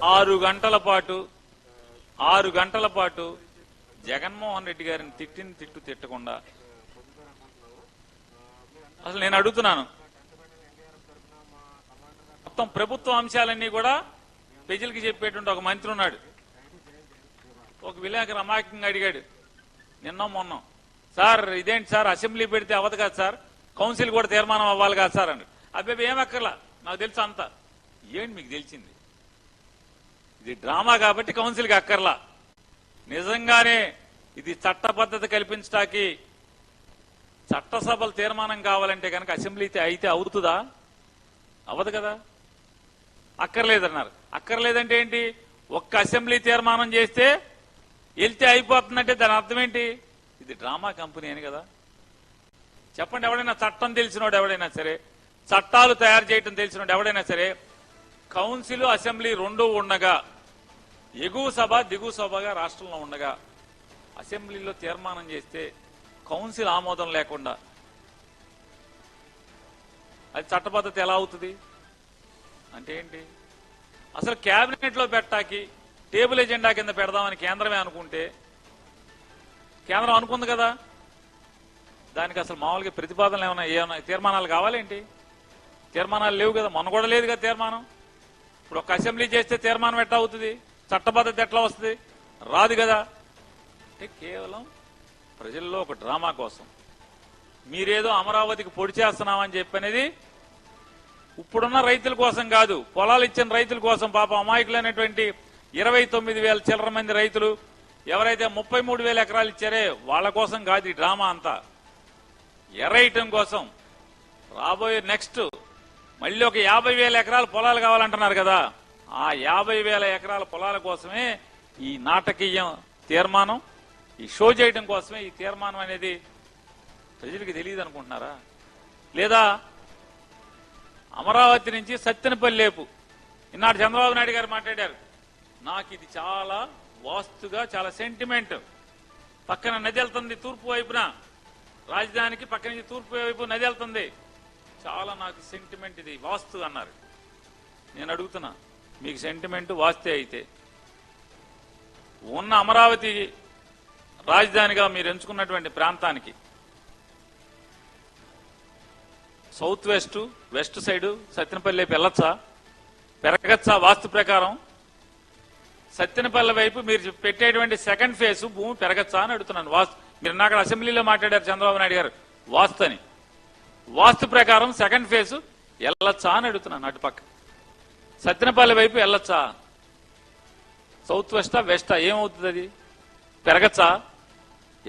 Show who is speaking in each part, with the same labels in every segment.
Speaker 1: 6 గంటల పాటు జగన్మోహన్ రెడ్డి గారిని తిట్టకుండా అసలు నేను అడుగుతున్నాను, మొత్తం ప్రభుత్వ అంశాలన్నీ కూడా ప్రజలకి చెప్పేటువంటి ఒక మంత్రి ఉన్నాడు. ఒక విలేకరు అమాయకంగా అడిగాడు నిన్న మొన్న, సార్ ఇదేంటి సార్ అసెంబ్లీ పెడితే అవ్వదు కదా సార్, కౌన్సిల్ కూడా తీర్మానం అవ్వాలి కదా సార్ అని. అబ్బాయి ఏం అక్కర్లా, నాకు తెలుసు అంతా. ఏంటి మీకు తెలిసింది? ఇది డ్రామా కాబట్టి కౌన్సిల్కి అక్కర్లా. నిజంగానే ఇది చట్ట పద్ధతి కల్పించడానికి చట్టసభలు తీర్మానం కావాలంటే కనుక అసెంబ్లీ అయితే అవుతుందా? అవ్వదు కదా. అక్కర్లేదన్నారు. అక్కర్లేదంటే ఏంటి? ఒక్క అసెంబ్లీ తీర్మానం చేస్తే వెళ్తే అయిపోతుందంటే దాని అర్థం ఏంటి? ఇది డ్రామా కంపెనీ అని కదా. చెప్పండి, ఎవడైనా చట్టం తెలిసినోడు ఎవడైనా సరే, చట్టాలు తయారు చేయటం తెలిసినోడు ఎవడైనా సరే, కౌన్సిల్ అసెంబ్లీ రెండూ ఉండగా, ఎగువ సభ దిగువ సభగా రాష్ట్రంలో ఉండగా అసెంబ్లీలో తీర్మానం చేస్తే కౌన్సిల్ ఆమోదం లేకుండా అది చట్టబద్ధత ఎలా అవుతుంది? అంటే ఏంటి? అసలు కేబినెట్ లో పెట్టాకి టేబుల్ ఎజెండా కింద పెడదామని కేంద్రమే అనుకుంటే, కేంద్రం అనుకుంది కదా, దానికి అసలు మామూలుగా ప్రతిపాదనలు ఏమైనా తీర్మానాలు కావాలేంటి? తీర్మానాలు లేవు కదా, మొన్న కూడా లేదు కదా తీర్మానం. ఇప్పుడు ఒక అసెంబ్లీ చేస్తే తీర్మానం ఎట్లా అవుతుంది? చట్టబద్ధత ఎట్లా వస్తుంది? రాదు కదా. అంటే కేవలం ప్రజల్లో ఒక డ్రామా కోసం మీరేదో అమరావతికి పొడి చేస్తున్నామని చెప్పనేది ఇప్పుడున్న రైతుల కోసం కాదు, పొలాలు ఇచ్చిన రైతుల కోసం. పాప అమాయకులైనటువంటి 29,000 చిల్లర మంది రైతులు ఎవరైతే 33,000 ఎకరాలు ఇచ్చారే వాళ్ళ కోసం కాదు ఈ డ్రామా అంతా. ఎర్రైటం కోసం రాబోయే నెక్స్ట్ మళ్ళీ ఒక 50,000 ఎకరాల పొలాలు కావాలంటున్నారు కదా, ఆ 50,000 ఎకరాల పొలాల కోసమే ఈ నాటకీయం తీర్మానం, ఈ షో చేయడం కోసమే ఈ తీర్మానం అనేది ప్రజలకు తెలియదు అనుకుంటున్నారా? లేదా అమరావతి నుంచి సత్తెనపల్లి లేపు ఈనాడు చంద్రబాబు నాయుడు గారు మాట్లాడారు, నాకు ఇది చాలా వాస్తుగా చాలా సెంటిమెంట్. పక్కన నది వెళ్తుంది తూర్పు వైపున, రాజధానికి పక్క నుంచి తూర్పు వైపు నది వెళ్తుంది, చాలా నాకు సెంటిమెంట్, ఇది వాస్తు అన్నారు. నేను అడుగుతున్నా, మీకు సెంటిమెంట్ వాస్తే అయితే ఉన్న అమరావతి రాజధానిగా మీరు ఎంచుకున్నటువంటి ప్రాంతానికి సౌత్ వెస్ట్ సైడ్ సత్తెనపల్లి వైపు వెళ్ళొచ్చా? పెరగచ్చా? వాస్తు ప్రకారం సత్తెనపల్లి వైపు మీరు పెట్టేటువంటి సెకండ్ ఫేజ్ భూమి పెరగచ్చా అని అడుగుతున్నాను. వాస్తు మీరు అక్కడ అసెంబ్లీలో మాట్లాడారు చంద్రబాబు నాయుడు గారు వాస్తు అని. వాస్తు ప్రకారం సెకండ్ ఫేజ్ వెళ్ళొచ్చా అని అడుగుతున్నాను. అటుపక్క సత్తెనపల్లి వైపు వెళ్ళొచ్చా? సౌత్ వెస్టా ఏమవుతుంది? అది పెరగచ్చా?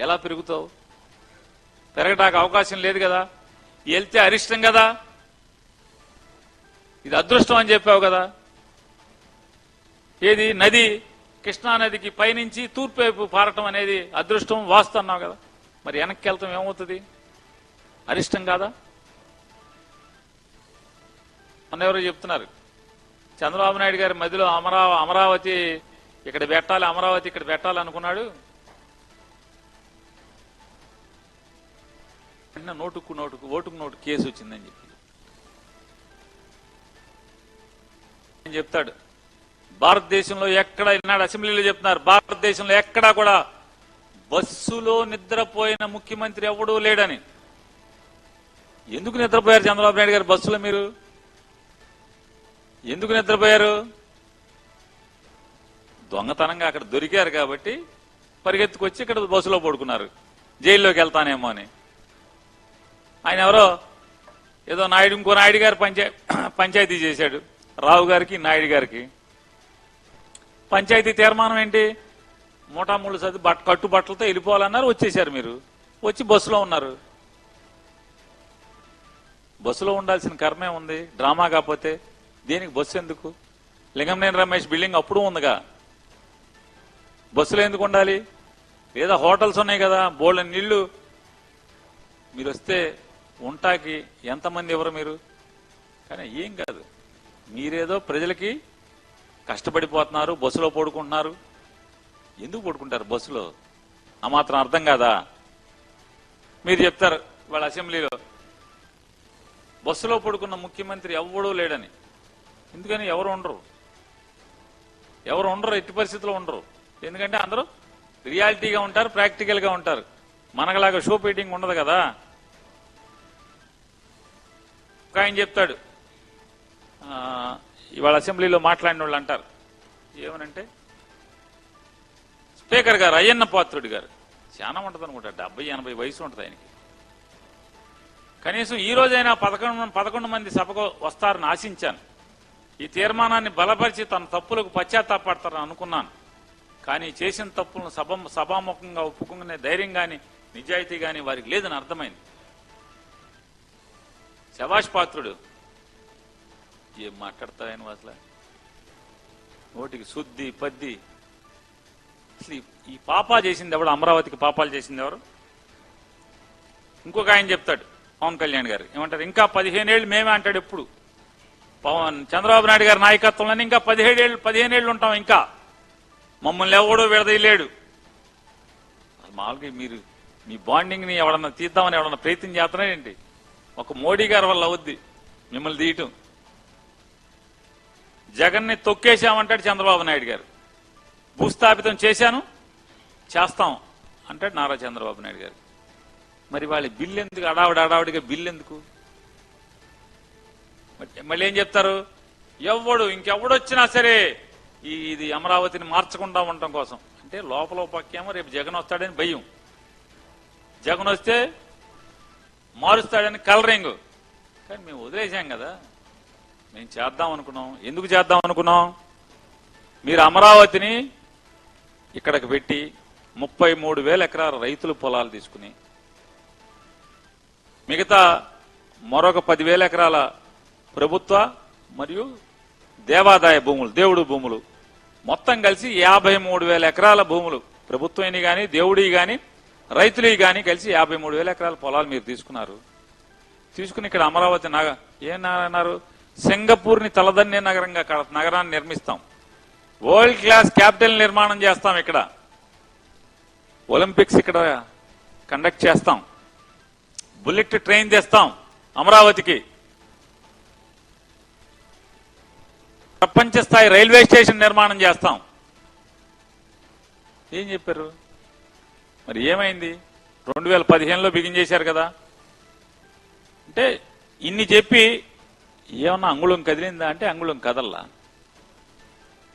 Speaker 1: ఎలా పెరుగుతావు? పెరగడానికి అవకాశం లేదు కదా. వెళ్తే అరిష్టం కదా, ఇది అదృష్టం అని చెప్పావు కదా. ఏది నది కృష్ణా నదికి పైనుంచి తూర్పు వైపు పారటం అనేది అదృష్టం వాస్తు అన్నావు కదా, మరి వెనక్కి వెళ్తాం ఏమవుతుంది? అరిష్టం కాదా? మొన్న ఎవరో చెప్తున్నారు చంద్రబాబు నాయుడు గారి మధ్యలో అమరావతి ఇక్కడ పెట్టాలి, అమరావతి ఇక్కడ పెట్టాలనుకున్నాడు, ఓటుకు నోటు కేసు వచ్చిందని చెప్పి చెప్తాడు. భారతదేశంలో ఎక్కడ ఈనాడు అసెంబ్లీలో చెప్తున్నారు, భారతదేశంలో ఎక్కడా కూడా బస్సులో నిద్రపోయిన ముఖ్యమంత్రి ఎవడూ లేడని. ఎందుకు నిద్రపోయారు చంద్రబాబు నాయుడు గారు బస్సులో? మీరు ఎందుకు నిద్రపోయారు? దొంగతనంగా అక్కడ దొరికారు కాబట్టి పరిగెత్తుకొచ్చి ఇక్కడ బస్సులో పడుకున్నారు, జైల్లోకి వెళ్తానేమో అని. ఆయన ఎవరో ఏదో నాయుడు, ఇంకో నాయుడు గారు పంచాయతీ చేశాడు, రావు గారికి నాయుడు గారికి. పంచాయతీ తీర్మానం ఏంటి? మూటాముళ్ళు చదివి కట్టుబట్టలతో వెళ్ళిపోవాలన్నారు, వచ్చేశారు. మీరు వచ్చి బస్సులో ఉన్నారు. బస్సులో ఉండాల్సిన కర్మే ఉంది, డ్రామా కాకపోతే దేనికి బస్సు ఎందుకు? లింగంనేని రమేష్ బిల్డింగ్ అప్పుడు ఉందిగా, బస్సులో ఎందుకు ఉండాలి? లేదా హోటల్స్ ఉన్నాయి కదా, బోల్డెన్ నీళ్లు. మీరు వస్తే ఉంటాకి ఎంతమంది ఎవరు మీరు? కానీ ఏం కాదు, మీరేదో ప్రజలకి కష్టపడిపోతున్నారు, బస్సులో పడుకుంటున్నారు. ఎందుకు పడుకుంటారు బస్సులో? ఆ మాత్రం అర్థం కాదా? మీరు చెప్తారు వాళ్ళ అసెంబ్లీలో బస్సులో పడుకున్న ముఖ్యమంత్రి ఎవడూ లేడని. ఎందుకని? ఎవరు ఉండరు. ఎవరు ఉండరు, ఎట్టి పరిస్థితుల్లో ఉండరు. ఎందుకంటే అందరూ రియాలిటీగా ఉంటారు, ప్రాక్టికల్గా ఉంటారు. మనకలాగా షో పీటింగ్ ఉండదు కదా. ఒక ఆయన చెప్తాడు, ఇవాళ అసెంబ్లీలో మాట్లాడిన వాళ్ళు అంటారు ఏమనంటే, స్పీకర్ గారు అయ్యన్న పాత్రుడు గారు చాలా ఉంటుంది అనుకుంటా, 70-80 వయసు ఉంటుంది ఆయనకి. కనీసం ఈ రోజైనా 11 మంది సభకు వస్తారని ఆశించాను. ఈ తీర్మానాన్ని బలపరిచి తన తప్పులకు పశ్చాత్తాపడతారని అనుకున్నాను. కానీ చేసిన తప్పులను సభాముఖంగా ఒప్పుకునే ధైర్యం గాని నిజాయితీ గాని వారికి లేదని అర్థమైంది. శభాష్ పాత్రుడు ఏం మాట్లాడతాయని అసలు నోటికి శుద్ధి పద్ది. అసలు ఈ పాపా చేసింది ఎవడు? అమరావతికి పాపాలు చేసింది ఎవరు? ఇంకొక ఆయన చెప్తాడు, పవన్ కళ్యాణ్ గారు ఏమంటారు, ఇంకా 15 ఏళ్ళు మేమే అంటాడు. ఎప్పుడు చంద్రబాబు నాయుడు గారి నాయకత్వంలో ఇంకా 15 ఏళ్ళు ఉంటాం, ఇంకా మమ్మల్ని ఎవడో విడదీయలేడు. మామూలుగా మీరు మీ బాండింగ్ ని ఎవడన్నా తీద్దామని ఎవడన్నా ప్రయత్నం చేస్తున్నారేంటి? ఒక మోడీ గారి వల్ల అవుద్ది మిమ్మల్ని తీయటం. జగన్ని తొక్కేశామంటాడు చంద్రబాబు నాయుడు గారు. భూస్థాపితం చేస్తాం అంటాడు నారా చంద్రబాబు నాయుడు గారు. మరి వాళ్ళ బిల్లు ఎందుకు అడావిడిగా బిల్లు ఎందుకు? మళ్ళీ ఏం చెప్తారు, ఇంకెవడొచ్చినా సరే ఇది అమరావతిని మార్చకుండా ఉండటం కోసం. అంటే లోపల పక్కేమో రేపు జగన్ వస్తాడని భయం, జగన్ వస్తే మారుస్తాడని కలరింగ్. కానీ మేము వదిలేసాం కదా, మేము చేద్దాం అనుకున్నాం. ఎందుకు చేద్దాం అనుకున్నాం? మీరు అమరావతిని ఇక్కడికి పెట్టి 33,000 ఎకరాల రైతుల పొలాలు తీసుకుని మిగతా మరొక 10,000 ఎకరాల ప్రభుత్వ మరియు దేవాదాయ భూములు, దేవుడు భూములు మొత్తం కలిసి 53,000 ఎకరాల భూములు, ప్రభుత్వం గాని దేవుడి గాని రైతులు గాని కలిసి 53,000 ఎకరాల పొలాలు మీరు తీసుకున్నారు. తీసుకుని ఇక్కడ అమరావతి ఏమన్నారు, సింగపూర్ ని తలదన్నే నగరాన్ని నిర్మిస్తాం, వరల్డ్ క్లాస్ క్యాపిటల్ నిర్మాణం చేస్తాం, ఇక్కడ ఒలింపిక్స్ ఇక్కడ కండక్ట్ చేస్తాం, బుల్లెట్ ట్రైన్ తెస్తాం అమరావతికి, ప్రపంచ స్థాయి రైల్వే స్టేషన్ నిర్మాణం చేస్తాం. ఏం చెప్పారు? మరి ఏమైంది? 2015లో బిగించేశారు కదా. అంటే ఇన్ని చెప్పి ఏమన్నా అంగుళం కదిలిందా అంటే అంగుళం కదల్లా.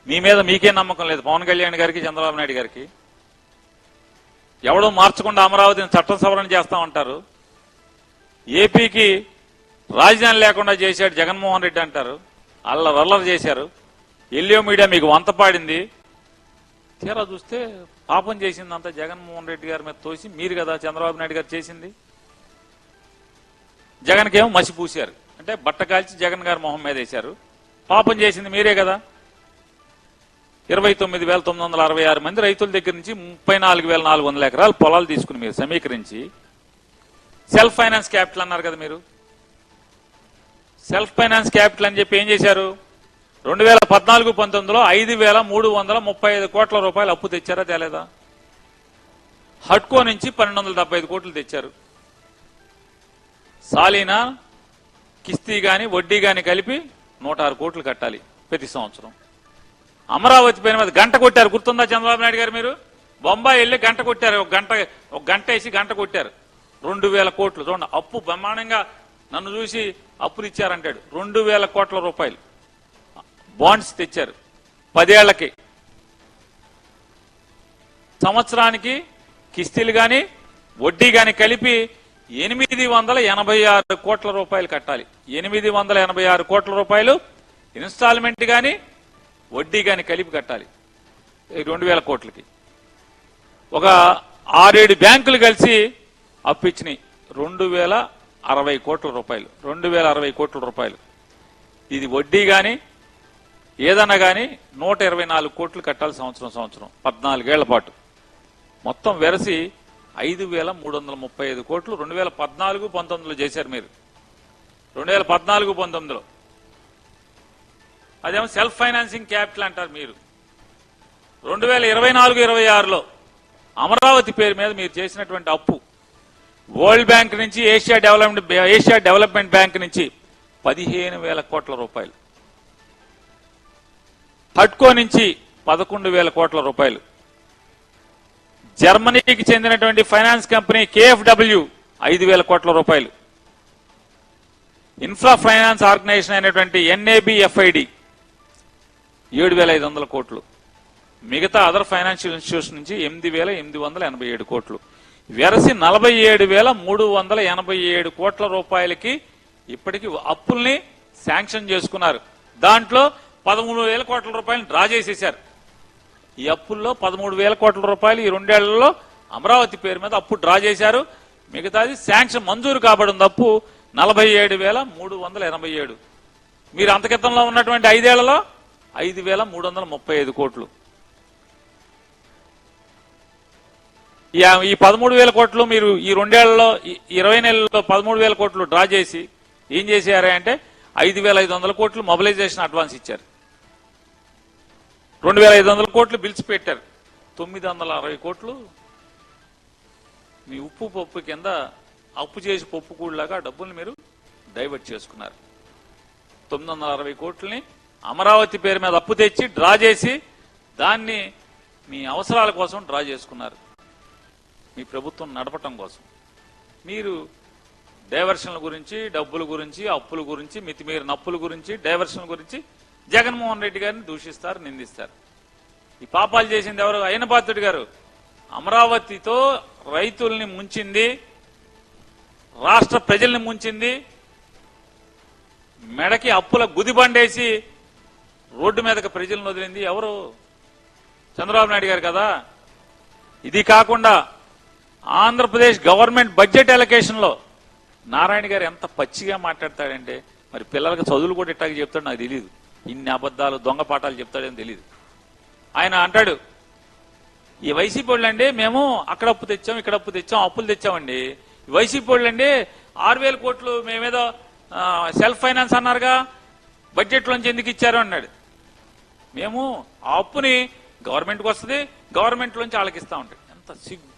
Speaker 1: మీ మీద మీకే నమ్మకం లేదు, పవన్ కళ్యాణ్ గారికి చంద్రబాబు నాయుడు గారికి. ఎవడో మార్చకుండా అమరావతిని చట్ట సవరణ చేస్తామంటారు. ఏపీకి రాజధాని లేకుండా చేశాడు జగన్మోహన్ రెడ్డి అంటారు. అల్లరి చేశారు. ఎల్లియో మీడియా మీకు వంత పాడింది. తీరా చూస్తే పాపం చేసిందంతా జగన్మోహన్ రెడ్డి గారి మీద తోసి మీరు కదా చంద్రబాబు నాయుడు గారు చేసింది. జగన్కేమో మసి పూశారు, అంటే బట్ట కాల్చి జగన్ గారి మొహం మీద వేశారు. పాపం చేసింది మీరే కదా. 29,966 మంది రైతుల దగ్గర నుంచి 34,400 ఎకరాల పొలాలు తీసుకుని మీరు సమీకరించి సెల్ఫ్ ఫైనాన్స్ క్యాపిటల్ అన్నారు కదా. మీరు సెల్ఫ్ ఫైనాన్స్ క్యాపిటల్ అని చెప్పి ఏం చేశారు? 2014-19లో 5,335 కోట్ల రూపాయలు అప్పు తెచ్చారా తేలేదా? హడ్కో నుంచి 1,275 కోట్లు తెచ్చారు. సాలీనా కిస్తీ గాని వడ్డీ గాని కలిపి 106 కోట్లు కట్టాలి ప్రతి సంవత్సరం. అమరావతి పేరు మీద గంట కొట్టారు, గుర్తుందా చంద్రబాబు నాయుడు గారు? మీరు బొంబాయి వెళ్ళి గంట కొట్టారు, ఒక గంట వేసి గంట కొట్టారు. 2,000 కోట్లు చూడండి అప్పు. బ్రహ్మాండంగా నన్ను చూసి అప్పులు ఇచ్చారంటాడు. 2,000 కోట్ల రూపాయలు బాండ్స్ తెచ్చారు 10 ఏళ్లకి. సంవత్సరానికి కిస్తీలు గాని వడ్డీ గాని కలిపి 886 కోట్ల రూపాయలు కట్టాలి. 886 కోట్ల రూపాయలు ఇన్స్టాల్మెంట్ గాని వడ్డీ గాని కలిపి కట్టాలి 2,000 కోట్లకి. ఒక 6-7 బ్యాంకులు కలిసి అప్పిచ్చినాయి 2,060 కోట్ల రూపాయలు. 2,060 కోట్ల రూపాయలు. ఇది వడ్డీ గాని ఏదన్నా గాని 124 కోట్లు కట్టాలి సంవత్సరం 14 ఏళ్ల పాటు. మొత్తం వెరసి 5,335 కోట్లు 2014-19లో చేశారు మీరు. 2014-19లో అదేమో సెల్ఫ్ ఫైనాన్సింగ్ క్యాపిటల్ అంటారు మీరు. 2024-26లో అమరావతి పేరు మీద మీరు చేసినటువంటి అప్పు వరల్డ్ బ్యాంక్ నుంచి ఏషియా డెవలప్మెంట్ బ్యాంక్ నుంచి 15,000 కోట్ల రూపాయలు, హడ్కో నుంచి 11,000 కోట్ల రూపాయలు. జర్మనీకి చెందినటువంటి ఫైనాన్స్ కంపెనీ KfW 5,000 కోట్ల రూపాయలు. ఇన్ఫ్రా ఫైనాన్స్ ఆర్గనైజేషన్ అయినటువంటి NABFID 7,500 కోట్లు. మిగతా అదర్ ఫైనాన్షియల్ ఇన్స్టిట్యూషన్ నుంచి 8,887 కోట్లు. వెరసి 47,387 కోట్ల రూపాయలకి ఇప్పటికీ అప్పుల్ని శాంక్షన్ చేసుకున్నారు. దాంట్లో 13,000 కోట్ల రూపాయలు డ్రా చేసేశారు. ఈ అప్పుల్లో 13,000 కోట్ల రూపాయలు ఈ 2 ఏళ్లలో అమరావతి పేరు మీద అప్పు డ్రా చేశారు. మిగతాది శాంక్షన్ మంజూరు కాబడిన అప్పు 47,387. మీరు అంతకితంలో ఉన్నటువంటి 5 ఏళ్లలో 5,335 కోట్లు. ఈ 13,000 కోట్లు మీరు ఈ 2 ఏళ్లలో 20 నెలల్లో 13,000 కోట్లు డ్రా చేసి ఏం చేశారు అంటే 5,500 కోట్లు మొబిలైజేషన్ అడ్వాన్స్ ఇచ్చారు. 2,500 కోట్లు బిల్స్ పెట్టారు. 960 కోట్లు మీ ఉప్పు పప్పు కింద అప్పు చేసి పప్పు కూడలాగా డబ్బుల్ని మీరు డైవర్ట్ చేసుకున్నారు. 960 కోట్లని అమరావతి పేరు మీద అప్పు తెచ్చి డ్రా చేసి దాన్ని మీ అవసరాల కోసం డ్రా చేసుకున్నారు. మీ ప్రభుత్వం నడపటం కోసం మీరు డైవర్షన్ల గురించి, డబ్బుల గురించి, అప్పుల గురించి, మితిమీరిన అప్పుల గురించి, డైవర్షన్ల గురించి జగన్మోహన్ రెడ్డి గారిని దూషిస్తారు, నిందిస్తారు. ఈ పాపాలు చేసింది ఎవరు? అయ్యనపాత్రుడు గారు. అమరావతితో రైతుల్ని ముంచింది, రాష్ట్ర ప్రజల్ని ముంచింది, మెడకి అప్పుల గుదిబండేసి రోడ్డు మీదకి ప్రజలను వదిలింది ఎవరు? చంద్రబాబు నాయుడు గారు కదా. ఇది కాకుండా ఆంధ్రప్రదేశ్ గవర్నమెంట్ బడ్జెట్ అలొకేషన్ లో నారాయణ గారు ఎంత పచ్చిగా మాట్లాడతాడంటే, మరి పిల్లలకు చదువులు కూడా ఇట్టాగా చెప్తాడు నాకు తెలియదు. ఇన్ని అబద్ధాలు దొంగ పాఠాలు చెప్తాడని తెలియదు. ఆయన అంటాడు, ఈ వైసీపీ వాళ్ళు అండి మేము అక్కడ అప్పు తెచ్చాం, ఇక్కడ అప్పు తెచ్చాం, అప్పులు తెచ్చామండి. వైసీపీ వాళ్ళు అండి 6,000 కోట్లు మేమేదో సెల్ఫ్ ఫైనాన్స్ అన్నారుగా, బడ్జెట్ లోంచి ఎందుకు ఇచ్చారు అన్నాడు. మేము ఆ అప్పుని గవర్నమెంట్కి వస్తుంది, గవర్నమెంట్ లోంచి వాళ్ళకి ఇస్తా ఉంటాం. ఎంత సిగ్గు